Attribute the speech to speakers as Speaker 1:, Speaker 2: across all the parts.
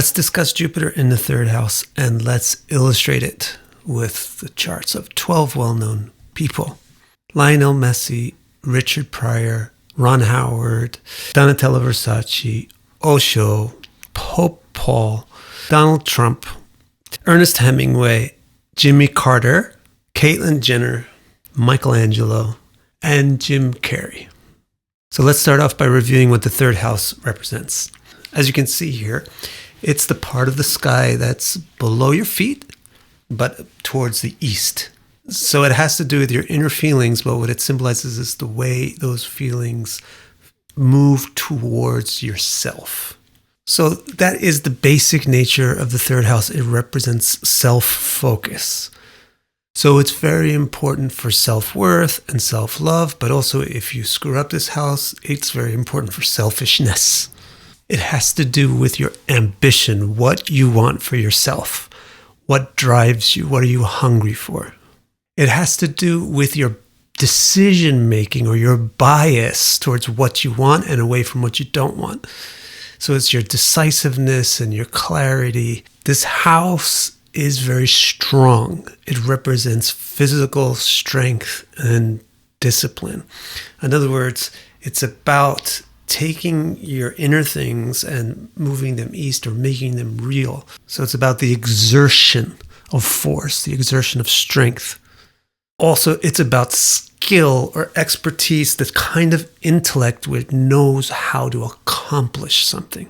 Speaker 1: Let's discuss Jupiter in the third house, and let's illustrate it with the charts of 12 well-known people. Lionel Messi, Richard Pryor, Ron Howard, Donatella Versace, Osho, Pope Paul, Donald Trump, Ernest Hemmingway, Jimmy Carter, Caitlyn Jenner, Michelangelo, and Jim Carey. So let's start off by reviewing what the third house represents. As you can see here, it's the part of the sky that's below your feet, but towards the east. So it has to do with your inner feelings, but what it symbolizes is the way those feelings move towards yourself. So that is the basic nature of the third house. It represents self-focus. So it's very important for self-worth and self-love, but also if you screw up this house, it's very important for selfishness. It has to do with your ambition, what you want for yourself, what drives you, what are you hungry for. It has to do with your decision-making or your bias towards what you want and away from what you don't want. So it's your decisiveness and your clarity. This house is very strong. It represents physical strength and discipline. In other words, it's about taking your inner things and moving them east or making them real. So it's about the exertion of force, the exertion of strength. Also, it's about skill or expertise, this kind of intellect which knows how to accomplish something.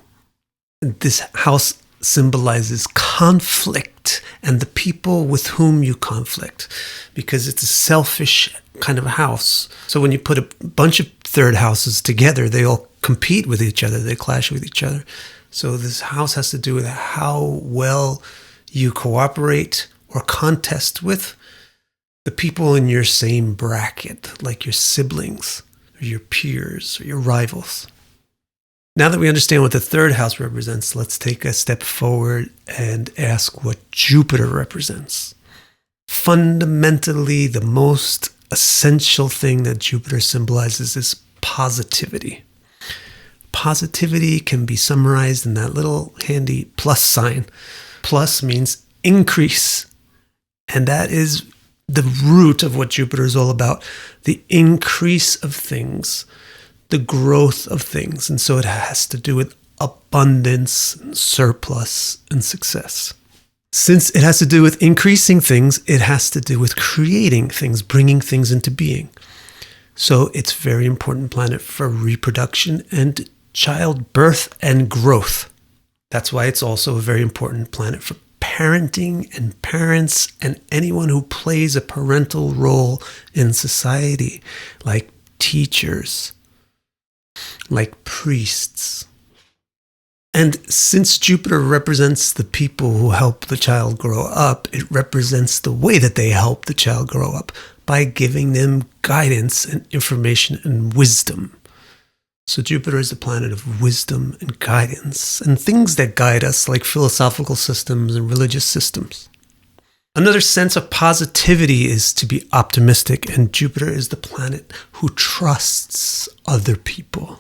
Speaker 1: This house symbolizes conflict and the people with whom you conflict, because it's a selfish kind of house. So when you put a bunch of third houses together, they all compete with each other, they clash with each other. So this house has to do with how well you cooperate or contest with the people in your same bracket, like your siblings or your peers or your rivals. Now that we understand what the third house represents, let's take a step forward and ask what Jupiter represents. Fundamentally, the most essential thing that Jupiter symbolizes is positivity. Positivity can be summarized in that little handy plus sign. Plus means increase. And that is the root of what Jupiter is all about, the increase of things, the growth of things. And so it has to do with abundance, and surplus, and success. Since it has to do with increasing things, it has to do with creating things, bringing things into being. So it's a very important planet for reproduction and childbirth and growth. That's why it's also a very important planet for parenting and parents and anyone who plays a parental role in society, like teachers, like priests. And since Jupiter represents the people who help the child grow up, it represents the way that they help the child grow up by giving them guidance and information and wisdom. So Jupiter is the planet of wisdom and guidance and things that guide us, like philosophical systems and religious systems. Another sense of positivity is to be optimistic, and Jupiter is the planet who trusts other people.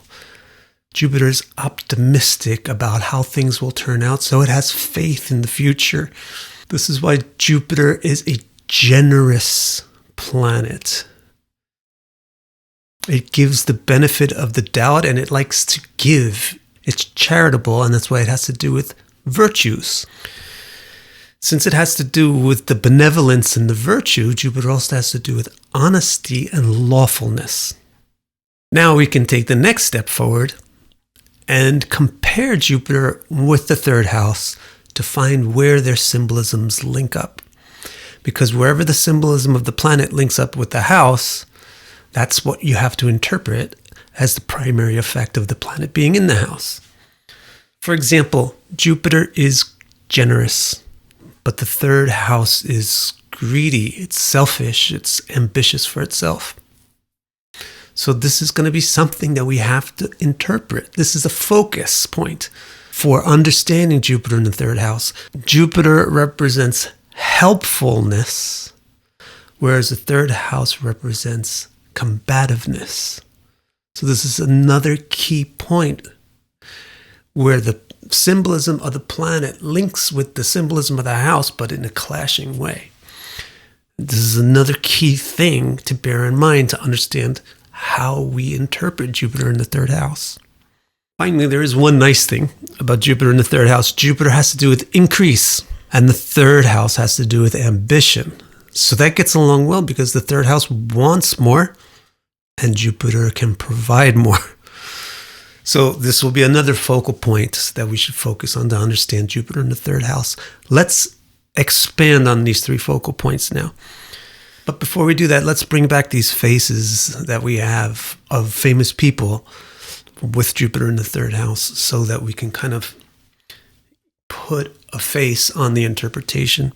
Speaker 1: Jupiter is optimistic about how things will turn out, so it has faith in the future. This is why Jupiter is a generous planet. It gives the benefit of the doubt, and it likes to give. It's charitable, and that's why it has to do with virtues. Since it has to do with the benevolence and the virtue, Jupiter also has to do with honesty and lawfulness. Now we can take the next step forward and compare Jupiter with the third house to find where their symbolisms link up. Because wherever the symbolism of the planet links up with the house, that's what you have to interpret as the primary effect of the planet being in the house. For example, Jupiter is generous, but the third house is greedy, it's selfish, it's ambitious for itself. So this is going to be something that we have to interpret. This is a focus point for understanding Jupiter in the third house. Jupiter represents helpfulness, whereas the third house represents combativeness. So this is another key point where the symbolism of the planet links with the symbolism of the house, but in a clashing way. This is another key thing to bear in mind to understand how we interpret Jupiter in the third house. Finally, there is one nice thing about Jupiter in the third house. Jupiter has to do with increase, and the third house has to do with ambition. So that gets along well because the third house wants more, and Jupiter can provide more. So this will be another focal point that we should focus on to understand Jupiter in the third house. Let's expand on these 3 focal points now. But before we do that, let's bring back these faces that we have of famous people with Jupiter in the third house so that we can kind of put a face on the interpretation.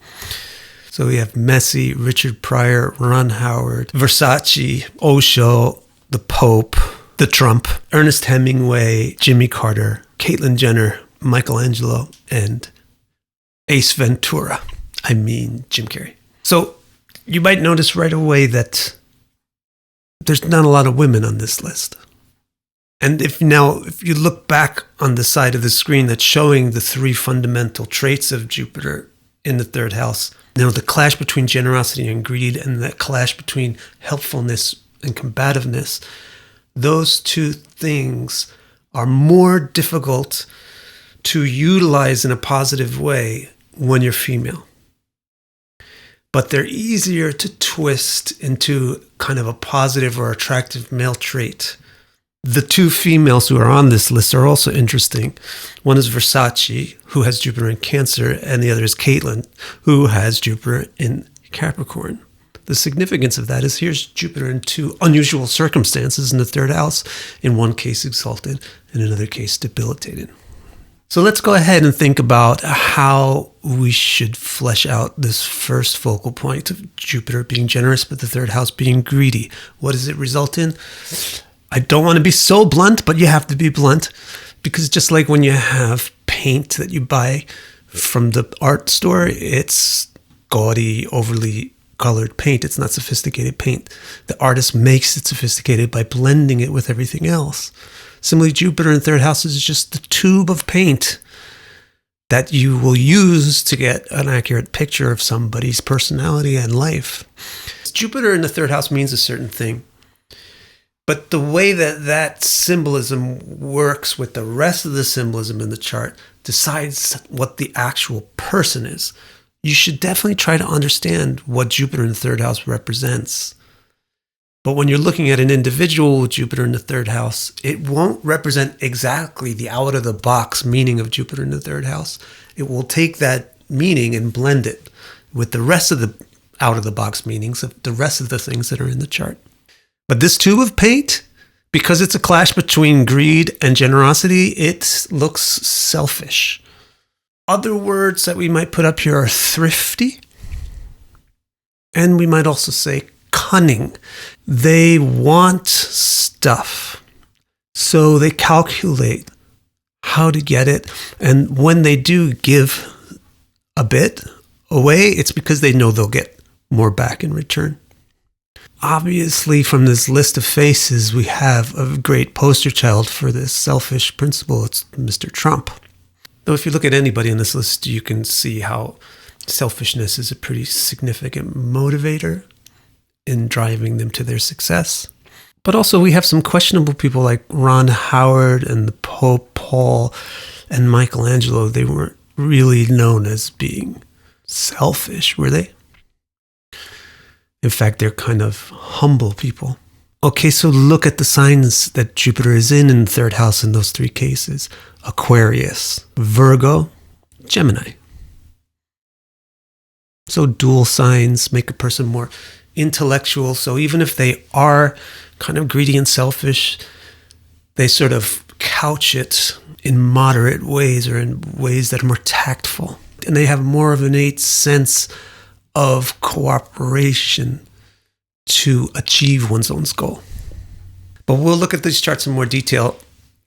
Speaker 1: So we have Messi, Richard Pryor, Ron Howard, Versace, Osho, the Pope, the Trump, Ernest Hemmingway, Jimmy Carter, Caitlyn Jenner, Michelangelo, and Ace Ventura. Jim Carey. So you might notice right away that there's not a lot of women on this list. And if you look back on the side of the screen that's showing the 3 fundamental traits of Jupiter in the third house, the clash between generosity and greed and the clash between helpfulness and combativeness, those 2 things are more difficult to utilize in a positive way when you're female. But they're easier to twist into kind of a positive or attractive male trait. The 2 females who are on this list are also interesting. One is Versace, who has Jupiter in Cancer, and the other is Caitlyn, who has Jupiter in Capricorn. The significance of that is here's Jupiter in 2 unusual circumstances in the third house, in one case exalted, in another case debilitated. So let's go ahead and think about how we should flesh out this first focal point of Jupiter being generous, but the third house being greedy. What does it result in? I don't want to be so blunt, but you have to be blunt, because just like when you have paint that you buy from the art store, it's gaudy, overly colored paint. It's not sophisticated paint. The artist makes it sophisticated by blending it with everything else. Similarly, Jupiter in third house is just the tube of paint that you will use to get an accurate picture of somebody's personality and life. Jupiter in the third house means a certain thing. But the way that symbolism works with the rest of the symbolism in the chart decides what the actual person is. You should definitely try to understand what Jupiter in the third house represents. But when you're looking at an individual with Jupiter in the third house, it won't represent exactly the out-of-the-box meaning of Jupiter in the third house. It will take that meaning and blend it with the rest of the out-of-the-box meanings of the rest of the things that are in the chart. But this tube of paint, because it's a clash between greed and generosity, it looks selfish. Other words that we might put up here are thrifty, and we might also say cunning. They want stuff, so they calculate how to get it, and when they do give a bit away, it's because they know they'll get more back in return. Obviously, from this list of faces, we have a great poster child for this selfish principle. It's Mr. Trump. Though if you look at anybody on this list, you can see how selfishness is a pretty significant motivator in driving them to their success. But also we have some questionable people like Ron Howard and the Pope Paul and Michelangelo. They weren't really known as being selfish, were they? In fact, they're kind of humble people. Okay, so look at the signs that Jupiter is in the third house in those 3 cases. Aquarius, Virgo, Gemini. So dual signs make a person more intellectual. So even if they are kind of greedy and selfish, they sort of couch it in moderate ways or in ways that are more tactful. And they have more of an innate sense of cooperation to achieve one's own goal. But we'll look at these charts in more detail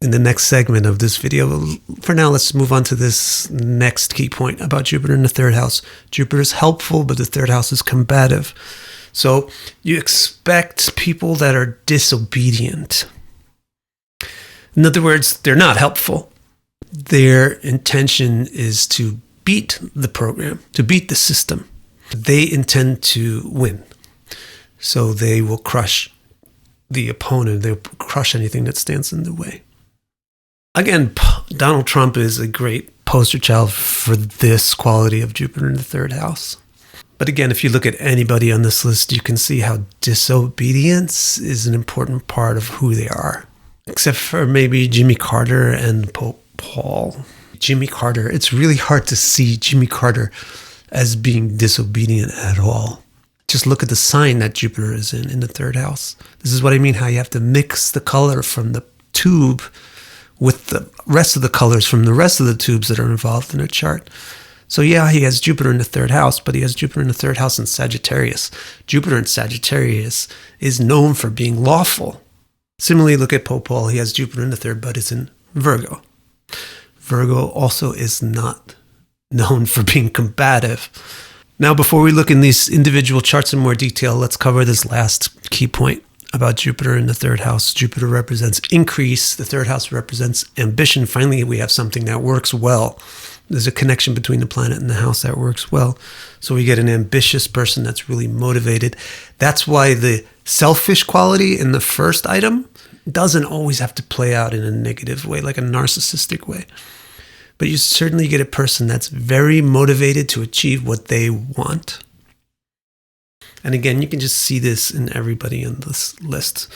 Speaker 1: in the next segment of this video. For now, let's move on to this next key point about Jupiter in the third house. Jupiter is helpful, but the third house is combative. So you expect people that are disobedient. In other words, they're not helpful, Their intention is to beat the program, to beat the system. They intend to win. So they will crush the opponent. They'll crush anything that stands in the way. Again, Donald Trump is a great poster child for this quality of Jupiter in the third house. But again, if you look at anybody on this list, you can see how disobedience is an important part of who they are. Except for maybe Jimmy Carter and Pope Paul. Jimmy Carter, it's really hard to see Jimmy Carter as being disobedient at all. Just look at the sign that Jupiter is in the third house. This is what I mean, how you have to mix the color from the tube with the rest of the colors from the rest of the tubes that are involved in a chart. So yeah, he has Jupiter in the third house, but he has Jupiter in the third house in Sagittarius. Jupiter in Sagittarius is known for being lawful. Similarly, look at Pope Paul. He has Jupiter in the third, but it's in Virgo. Virgo also is not known for being combative. Now, before we look in these individual charts in more detail, let's cover this last key point about Jupiter in the third house. Jupiter represents increase. The third house represents ambition. Finally, we have something that works well. There's a connection between the planet and the house that works well. So we get an ambitious person that's really motivated. That's why the selfish quality in the first item doesn't always have to play out in a negative way, like a narcissistic way. But you certainly get a person that's very motivated to achieve what they want. And again, you can just see this in everybody on this list.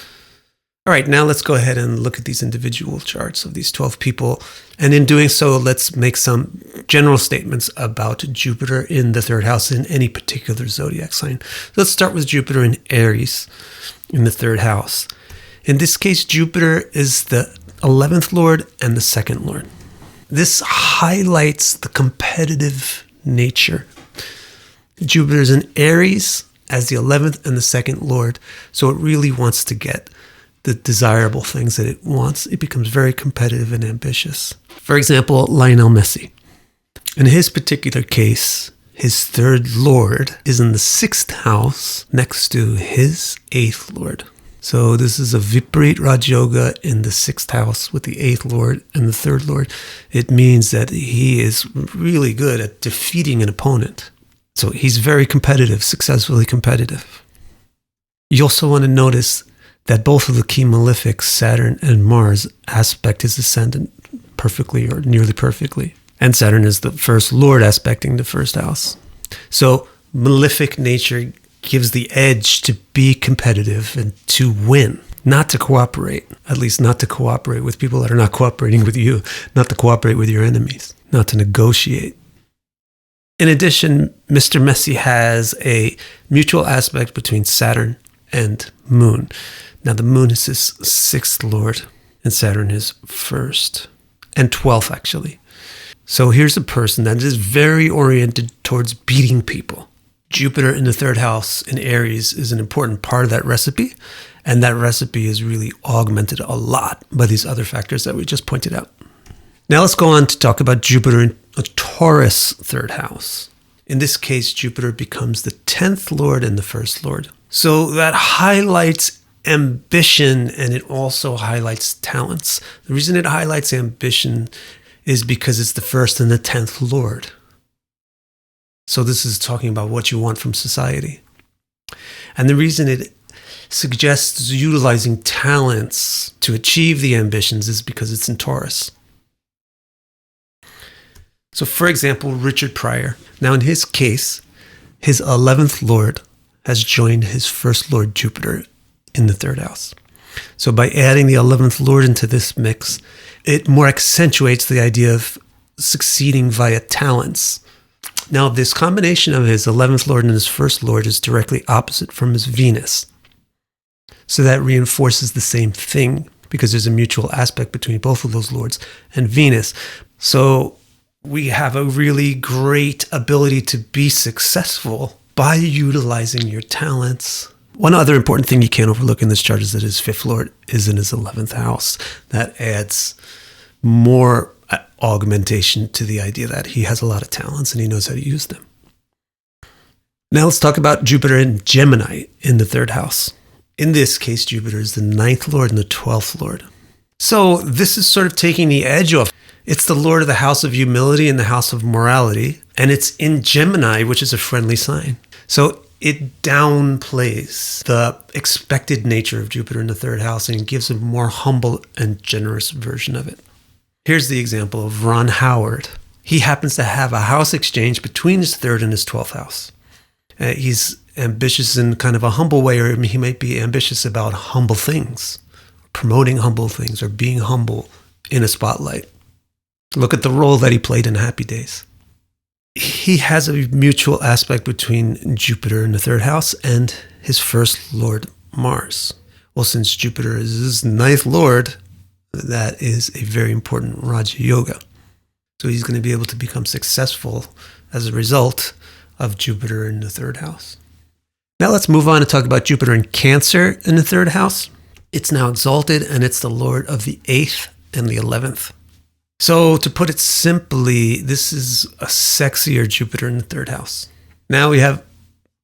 Speaker 1: All right, now let's go ahead and look at these individual charts of these 12 people. And in doing so, let's make some general statements about Jupiter in the third house in any particular zodiac sign. So let's start with Jupiter in Aries in the third house. In this case, Jupiter is the 11th lord and the second lord. This highlights the competitive nature. Jupiter is in Aries as the 11th and the second lord, so it really wants to get the desirable things that it wants. It becomes very competitive and ambitious. For example, Lionel Messi. In his particular case, his third lord is in the 6th house next to his 8th lord. So this is a Viparit Raj Yoga in the 6th house with the 8th lord and the 3rd lord. It means that he is really good at defeating an opponent. So he's very competitive, successfully competitive. You also want to notice that both of the key malefics, Saturn and Mars, aspect his ascendant perfectly or nearly perfectly. And Saturn is the first lord aspecting the first house. So malefic nature gives the edge to be competitive and to win, not to cooperate, at least not to cooperate with people that are not cooperating with you, not to cooperate with your enemies, not to negotiate. In addition, Mr. Messi has a mutual aspect between Saturn and Moon. Now, the Moon is his 6th lord, and Saturn is 1st, and 12th, actually. So here's a person that is very oriented towards beating people. Jupiter in the 3rd house in Aries is an important part of that recipe, and that recipe is really augmented a lot by these other factors that we just pointed out. Now let's go on to talk about Jupiter in a Taurus 3rd house. In this case, Jupiter becomes the 10th lord and the 1st lord. So that highlights ambition, and it also highlights talents. The reason it highlights ambition is because it's the 1st and the 10th lord. So this is talking about what you want from society. And the reason it suggests utilizing talents to achieve the ambitions is because it's in Taurus. So for example, Richard Pryor. Now in his case, his 11th lord has joined his 1st lord Jupiter in the 3rd house. So by adding the 11th lord into this mix, it more accentuates the idea of succeeding via talents. Now, this combination of his 11th lord and his 1st lord is directly opposite from his Venus. So that reinforces the same thing because there's a mutual aspect between both of those lords and Venus. So we have a really great ability to be successful by utilizing your talents. One other important thing you can't overlook in this chart is that his 5th lord is in his 11th house. That adds more augmentation to the idea that he has a lot of talents and he knows how to use them. Now let's talk about Jupiter in Gemini in the 3rd house. In this case, Jupiter is the 9th lord and the 12th lord. So this is sort of taking the edge off. It's the lord of the house of humility and the house of morality, and it's in Gemini, which is a friendly sign. So it downplays the expected nature of Jupiter in the third house and gives a more humble and generous version of it. Here's the example of Ron Howard. He happens to have a house exchange between his third and his 12th house. He's ambitious in kind of a humble way, or he might be ambitious about humble things, promoting humble things, or being humble in a spotlight. Look at the role that he played in Happy Days. He has a mutual aspect between Jupiter in the third house and his first lord, Mars. Well, since Jupiter is his ninth lord, that is a very important Raja Yoga. So he's going to be able to become successful as a result of Jupiter in the third house. Now let's move on and talk about Jupiter in Cancer in the third house. It's now exalted, and it's the lord of the 8th and the 11th. So to put it simply, this is a sexier Jupiter in the third house. Now we have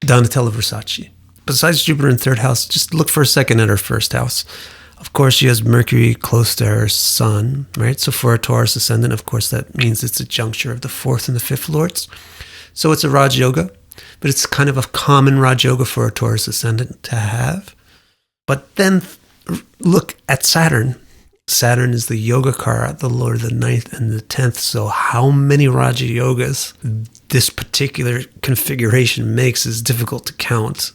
Speaker 1: Donatella Versace. Besides Jupiter in third house, just look for a second at her first house. Of course, she has Mercury close to her sun, right? So for a Taurus ascendant, of course, that means it's a juncture of the 4th and the 5th lords. So it's a Raj Yoga, but it's kind of a common Raj Yoga for a Taurus ascendant to have. But then look at Saturn. Saturn is the agha-kṛt, the lord of the 9th and the 10th. So how many Raja Yogas this particular configuration makes is difficult to count.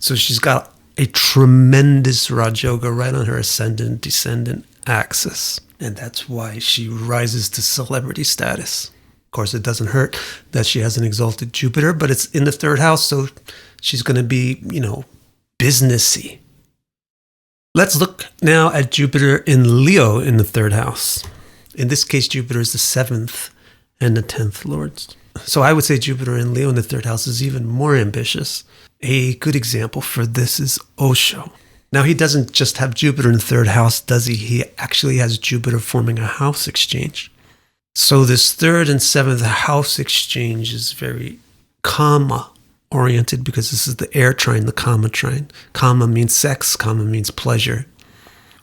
Speaker 1: So she's got a tremendous Raj Yoga right on her ascendant-descendant axis. And that's why she rises to celebrity status. Of course, it doesn't hurt that she has an exalted Jupiter, but it's in the third house, so she's going to be, businessy. Let's look now at Jupiter in Leo in the third house. In this case, Jupiter is the 7th and the 10th lords. So I would say Jupiter in Leo in the third house is even more ambitious. A good example for this is Osho. Now, he doesn't just have Jupiter in the third house, does he? He actually has Jupiter forming a house exchange. So this third and 7th house exchange is very kama oriented, because this is the air trine, the kama trine. Kama means sex, kama means pleasure.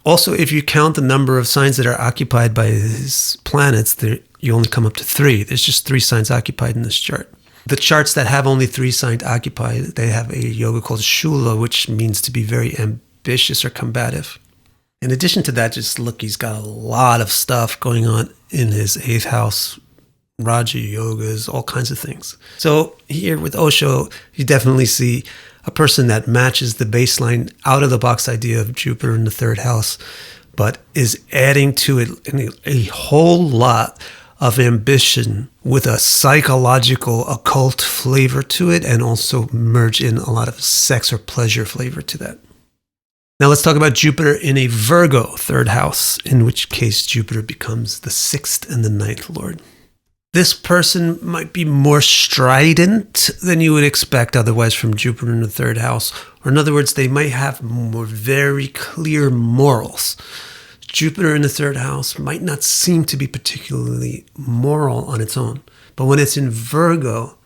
Speaker 1: Also, if you count the number of signs that are occupied by his planets, you only come up to 3. There's just 3 signs occupied in this chart. The charts that have only 3 signs occupied, they have a yoga called Shula, which means to be very ambitious or combative. In addition to that, just look, he's got a lot of stuff going on in his 8th house, Raja Yogas, all kinds of things. So here with Osho, you definitely see a person that matches the baseline out-of-the-box idea of Jupiter in the third house, but is adding to it a whole lot of ambition with a psychological, occult flavor to it, and also merge in a lot of sex or pleasure flavor to that. Now let's talk about Jupiter in a Virgo third house, in which case Jupiter becomes the 6th and the 9th lord. This person might be more strident than you would expect otherwise from Jupiter in the third house. Or in other words, they might have more very clear morals. Jupiter in the third house might not seem to be particularly moral on its own. But when it's in Virgo,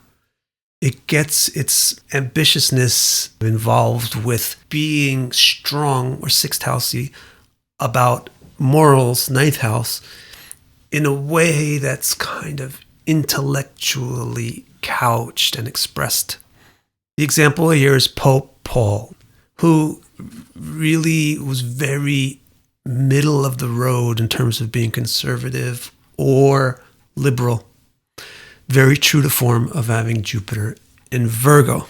Speaker 1: it gets its ambitiousness involved with being strong, or 6th housey, about morals, 9th house, in a way that's kind of intellectually couched and expressed. The example here is Pope Paul, who really was very middle of the road in terms of being conservative or liberal. Very true to form of having Jupiter in Virgo.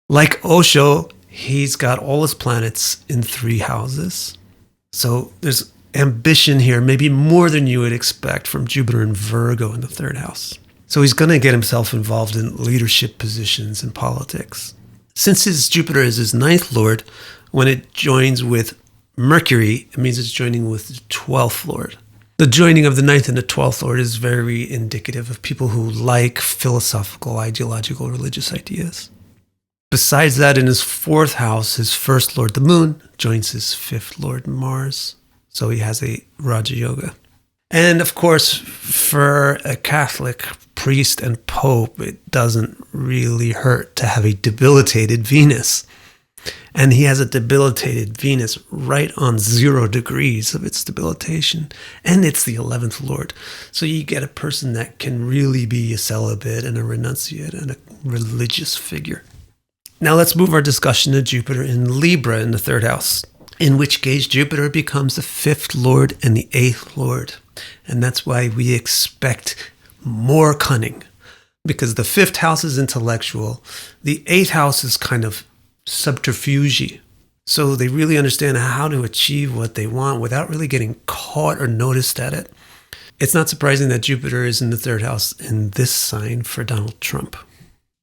Speaker 1: Like Osho, he's got all his planets in 3 houses. So there's ambition here, maybe more than you would expect from Jupiter in Virgo in the third house. So he's going to get himself involved in leadership positions in politics. Since his Jupiter is his 9th lord, when it joins with Mercury, it means it's joining with the 12th lord. The joining of the 9th and the 12th lord is very indicative of people who like philosophical, ideological, religious ideas. Besides that, in his 4th house, his first lord, the moon, joins his 5th lord, Mars. So he has a Raja Yoga. And of course, for a Catholic priest and pope, it doesn't really hurt to have a debilitated Venus. And he has a debilitated Venus right on 0 degrees of its debilitation. And it's the 11th Lord. So you get a person that can really be a celibate and a renunciate and a religious figure. Now let's move our discussion to Jupiter in Libra in the 3rd house, in which case Jupiter becomes the 5th Lord and the 8th Lord. And that's why we expect more cunning, because the 5th house is intellectual. The 8th house is kind of subterfuge. So they really understand how to achieve what they want without really getting caught or noticed at it. It's not surprising that Jupiter is in the 3rd house in this sign for Donald Trump.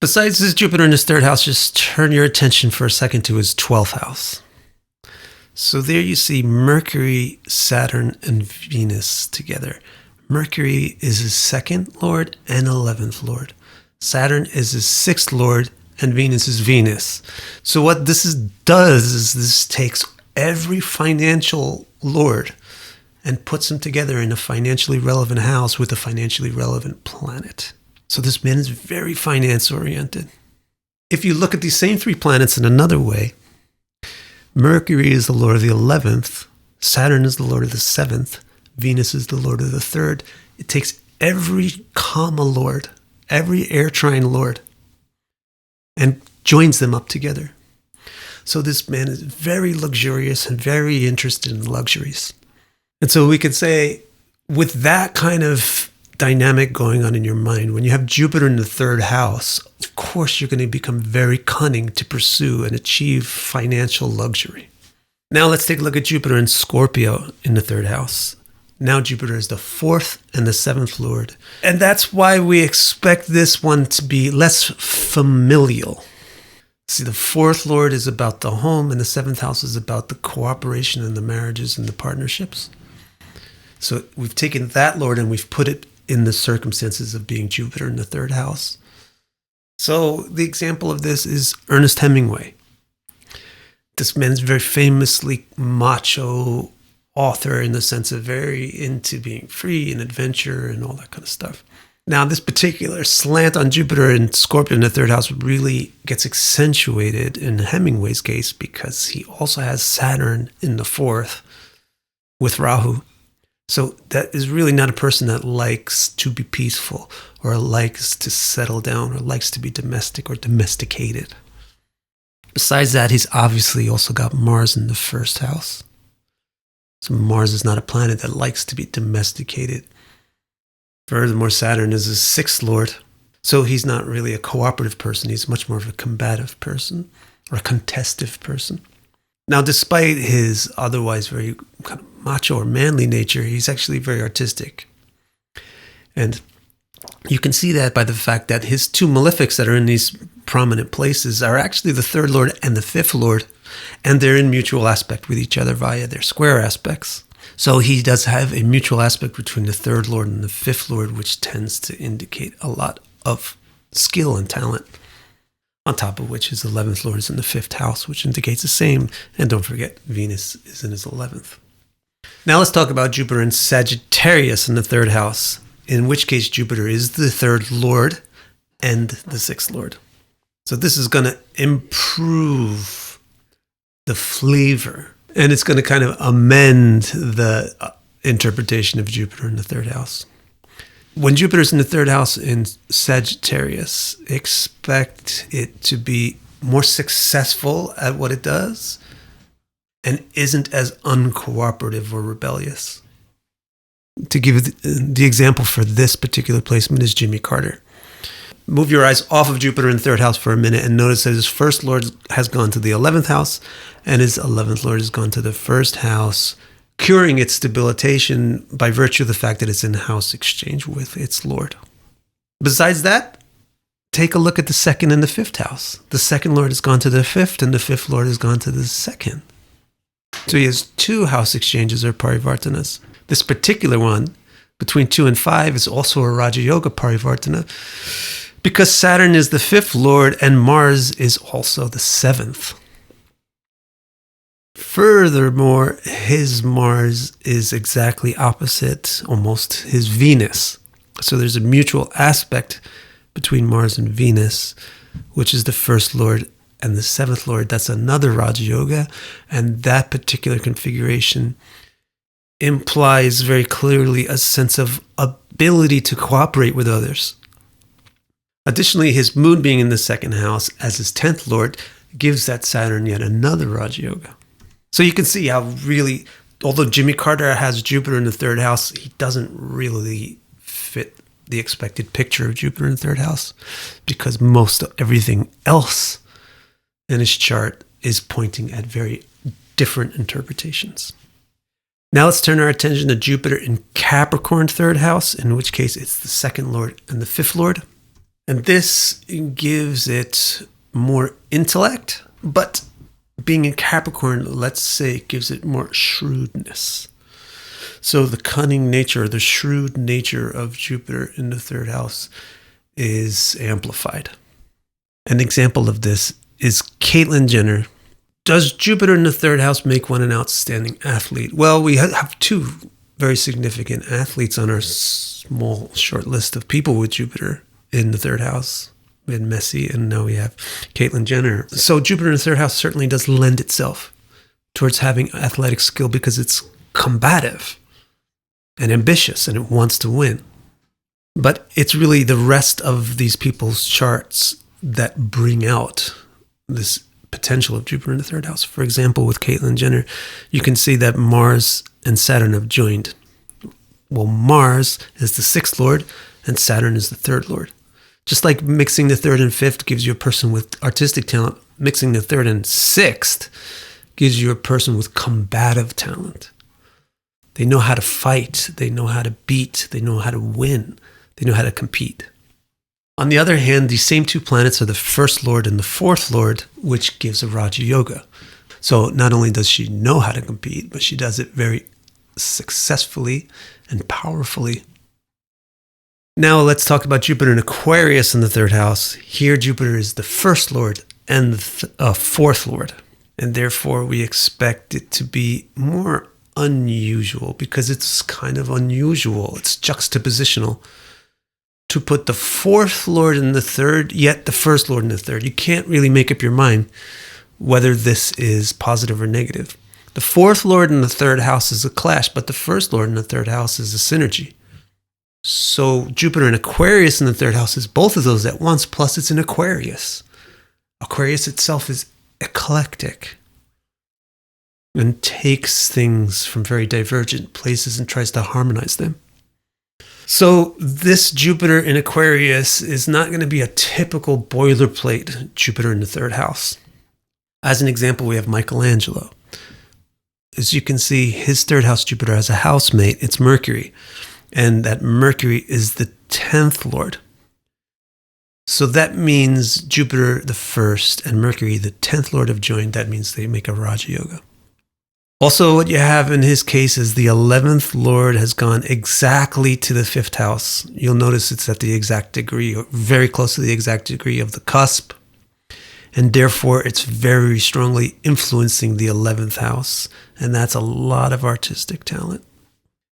Speaker 1: Besides this Jupiter in his 3rd house, just turn your attention for a second to his 12th house. So there you see Mercury, Saturn, and Venus together. Mercury is his 2nd Lord and 11th Lord. Saturn is his 6th Lord, and Venus is Venus. So what does is this takes every financial lord and puts them together in a financially relevant house with a financially relevant planet. So this man is very finance-oriented. If you look at these same 3 planets in another way, Mercury is the lord of the 11th, Saturn is the lord of the 7th, Venus is the lord of the 3rd. It takes every comma lord, every air trine lord, and joins them up together. So this man is very luxurious and very interested in luxuries. And so we could say, with that kind of dynamic going on in your mind, when you have Jupiter in the 3rd house, of course you're going to become very cunning to pursue and achieve financial luxury. Now let's take a look at Jupiter in Scorpio in the 3rd house. Now Jupiter is the 4th and the 7th Lord. And that's why we expect this one to be less familial. See, the 4th Lord is about the home, and the 7th house is about the cooperation and the marriages and the partnerships. So we've taken that Lord and we've put it in the circumstances of being Jupiter in the 3rd house. So the example of this is Ernest Hemmingway. This man's very famously macho author in the sense of very into being free and adventure and all that kind of stuff. Now, this particular slant on Jupiter and Scorpio in the 3rd house really gets accentuated in Hemingway's case because he also has Saturn in the 4th with Rahu. So that is really not a person that likes to be peaceful or likes to settle down or likes to be domestic or domesticated. Besides that, he's obviously also got Mars in the 1st house. So Mars is not a planet that likes to be domesticated. Furthermore, Saturn is his 6th Lord. So he's not really a cooperative person. He's much more of a combative person or a contestive person. Now, despite his otherwise very kind of macho or manly nature, he's actually very artistic. And you can see that by the fact that his 2 malefics that are in these prominent places are actually the 3rd Lord and the 5th Lord, and they're in mutual aspect with each other via their square aspects. So he does have a mutual aspect between the 3rd Lord and the 5th Lord, which tends to indicate a lot of skill and talent. On top of which his 11th Lord is in the 5th house, which indicates the same. And don't forget, Venus is in his 11th. Now let's talk about Jupiter in Sagittarius in the 3rd house, in which case Jupiter is the 3rd Lord and the 6th Lord. So this is going to improve the flavor, and it's going to kind of amend the interpretation of Jupiter in the 3rd house. When Jupiter's in the 3rd house in Sagittarius, expect it to be more successful at what it does and isn't as uncooperative or rebellious. To give the example for this particular placement is Jimmy Carter. Move your eyes off of Jupiter in the 3rd house for a minute and notice that his 1st Lord has gone to the 11th house and his 11th Lord has gone to the 1st house, curing its debilitation by virtue of the fact that it's in house exchange with its Lord. Besides that, take a look at the 2nd and the 5th house. The 2nd Lord has gone to the 5th and the 5th Lord has gone to the 2nd. So he has 2 house exchanges or parivartanas. This particular one, between 2 and 5, is also a Raja Yoga parivartana because Saturn is the 5th Lord and Mars is also the 7th. Furthermore, his Mars is exactly opposite, almost, his Venus. So there's a mutual aspect between Mars and Venus, which is the 1st Lord and the 7th Lord, that's another Raja Yoga. And that particular configuration implies very clearly a sense of ability to cooperate with others. Additionally, his moon being in the 2nd house as his 10th Lord gives that Saturn yet another Raja Yoga. So you can see how really, although Jimmy Carter has Jupiter in the 3rd house, he doesn't really fit the expected picture of Jupiter in the 3rd house, because most of everything else in his chart is pointing at very different interpretations. Now let's turn our attention to Jupiter in Capricorn 3rd house, in which case it's the 2nd Lord and the 5th Lord. And this gives it more intellect, but being in Capricorn, let's say, it gives it more shrewdness. So the cunning nature, the shrewd nature of Jupiter in the 3rd house is amplified. An example of this is Caitlyn Jenner. Does Jupiter in the 3rd house make one an outstanding athlete? Well, we have two very significant athletes on our small, short list of people with Jupiter in the 3rd house. We had Messi, and now we have Caitlyn Jenner. So Jupiter in the 3rd house certainly does lend itself towards having athletic skill, because it's combative and ambitious, and it wants to win. But it's really the rest of these people's charts that bring out this potential of Jupiter in the 3rd house. For example, with Caitlyn Jenner, you can see that Mars and Saturn have joined. Well, Mars is the 6th Lord, and Saturn is the 3rd Lord. Just like mixing the 3rd and 5th gives you a person with artistic talent, mixing the 3rd and 6th gives you a person with combative talent. They know how to fight, they know how to beat, they know how to win, they know how to compete. On the other hand, these same two planets are the 1st Lord and the 4th Lord, which gives a Raja Yoga. So not only does she know how to compete, but she does it very successfully and powerfully. Now let's talk about Jupiter in Aquarius in the 3rd house. Here Jupiter is the 1st Lord and the 4th Lord. And therefore we expect it to be more unusual, because it's kind of unusual. It's juxtapositional to put the 4th Lord in the 3rd, yet the 1st Lord in the 3rd. You can't really make up your mind whether this is positive or negative. The 4th Lord in the 3rd house is a clash, but the 1st Lord in the 3rd house is a synergy. So Jupiter in Aquarius in the 3rd house is both of those at once, plus it's in Aquarius. Aquarius itself is eclectic and takes things from very divergent places and tries to harmonize them. So this Jupiter in Aquarius is not going to be a typical boilerplate Jupiter in the 3rd house. As an example, we have Michelangelo. As you can see, his 3rd house Jupiter has a housemate. It's Mercury. And that Mercury is the 10th Lord. So that means Jupiter the 1st and Mercury the 10th Lord have joined. That means they make a Raja Yoga. Also, what you have in his case is the 11th Lord has gone exactly to the 5th house. You'll notice it's at the exact degree, or very close to the exact degree of the cusp. And therefore, it's very strongly influencing the 11th house. And that's a lot of artistic talent.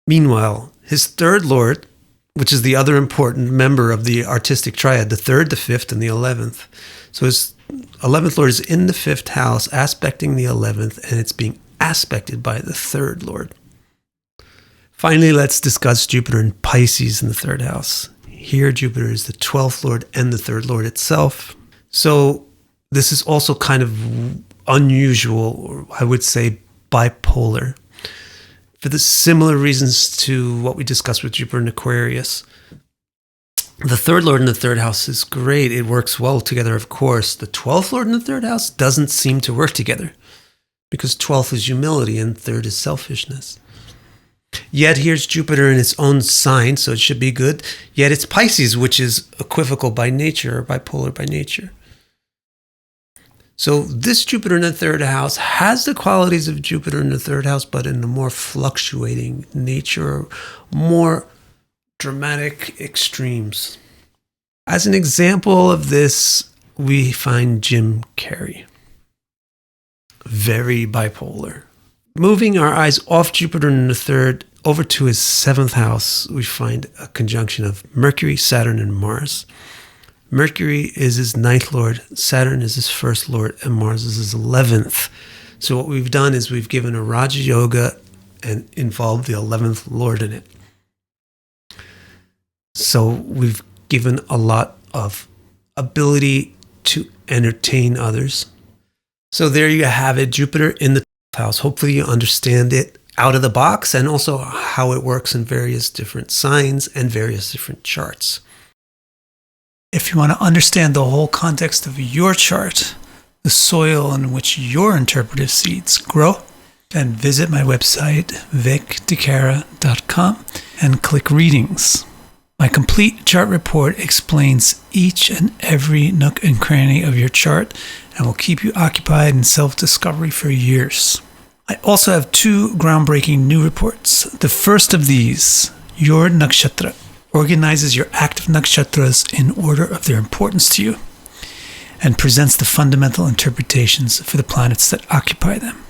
Speaker 1: Meanwhile, his 3rd Lord, which is the other important member of the artistic triad, the 3rd, the 5th, and the 11th. So his 11th Lord is in the 5th house, aspecting the 11th, and it's being aspected by the 3rd Lord. Finally, let's discuss Jupiter in Pisces in the 3rd house. Here, Jupiter is the 12th Lord and the 3rd Lord itself. So this is also kind of unusual, or I would say bipolar, for the similar reasons to what we discussed with Jupiter in Aquarius. The 3rd Lord in the 3rd house is great. It works well together, of course. The 12th Lord in the 3rd house doesn't seem to work together, because 12th is humility and 3rd is selfishness. Yet here's Jupiter in its own sign, so it should be good. Yet it's Pisces, which is equivocal by nature, or bipolar by nature. So this Jupiter in the 3rd house has the qualities of Jupiter in the 3rd house, but in a more fluctuating nature, more dramatic extremes. As an example of this, we find Jim Carey. Very bipolar. Moving our eyes off Jupiter in the 3rd over to his 7th house, we find a conjunction of Mercury, Saturn, and Mars. Mercury is his 9th lord, Saturn is his 1st lord, and Mars is his 11th. So what we've done is we've given a Raja Yoga and involved the 11th lord in it. So we've given a lot of ability to entertain others. So there you have it, Jupiter in the 12th house. Hopefully you understand it out of the box and also how it works in various different signs and various different charts. If you want to understand the whole context of your chart, the soil in which your interpretive seeds grow, then visit my website, vicdekara.com, and click Readings. My complete chart report explains each and every nook and cranny of your chart and will keep you occupied in self-discovery for years. I also have 2 groundbreaking new reports. The first of these, Your Nakshatra, organizes your active nakshatras in order of their importance to you and presents the fundamental interpretations for the planets that occupy them.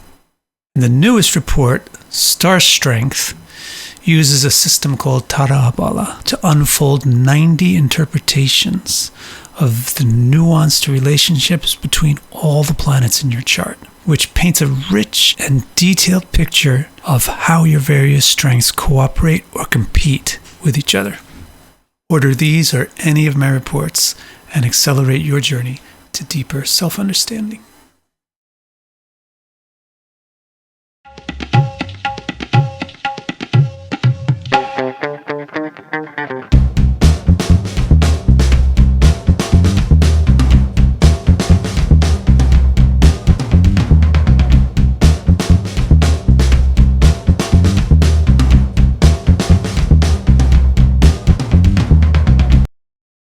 Speaker 1: And the newest report, Star Strength, uses a system called Tarabala to unfold 90 interpretations of the nuanced relationships between all the planets in your chart, which paints a rich and detailed picture of how your various strengths cooperate or compete with each other. Order these or any of my reports and accelerate your journey to deeper self-understanding.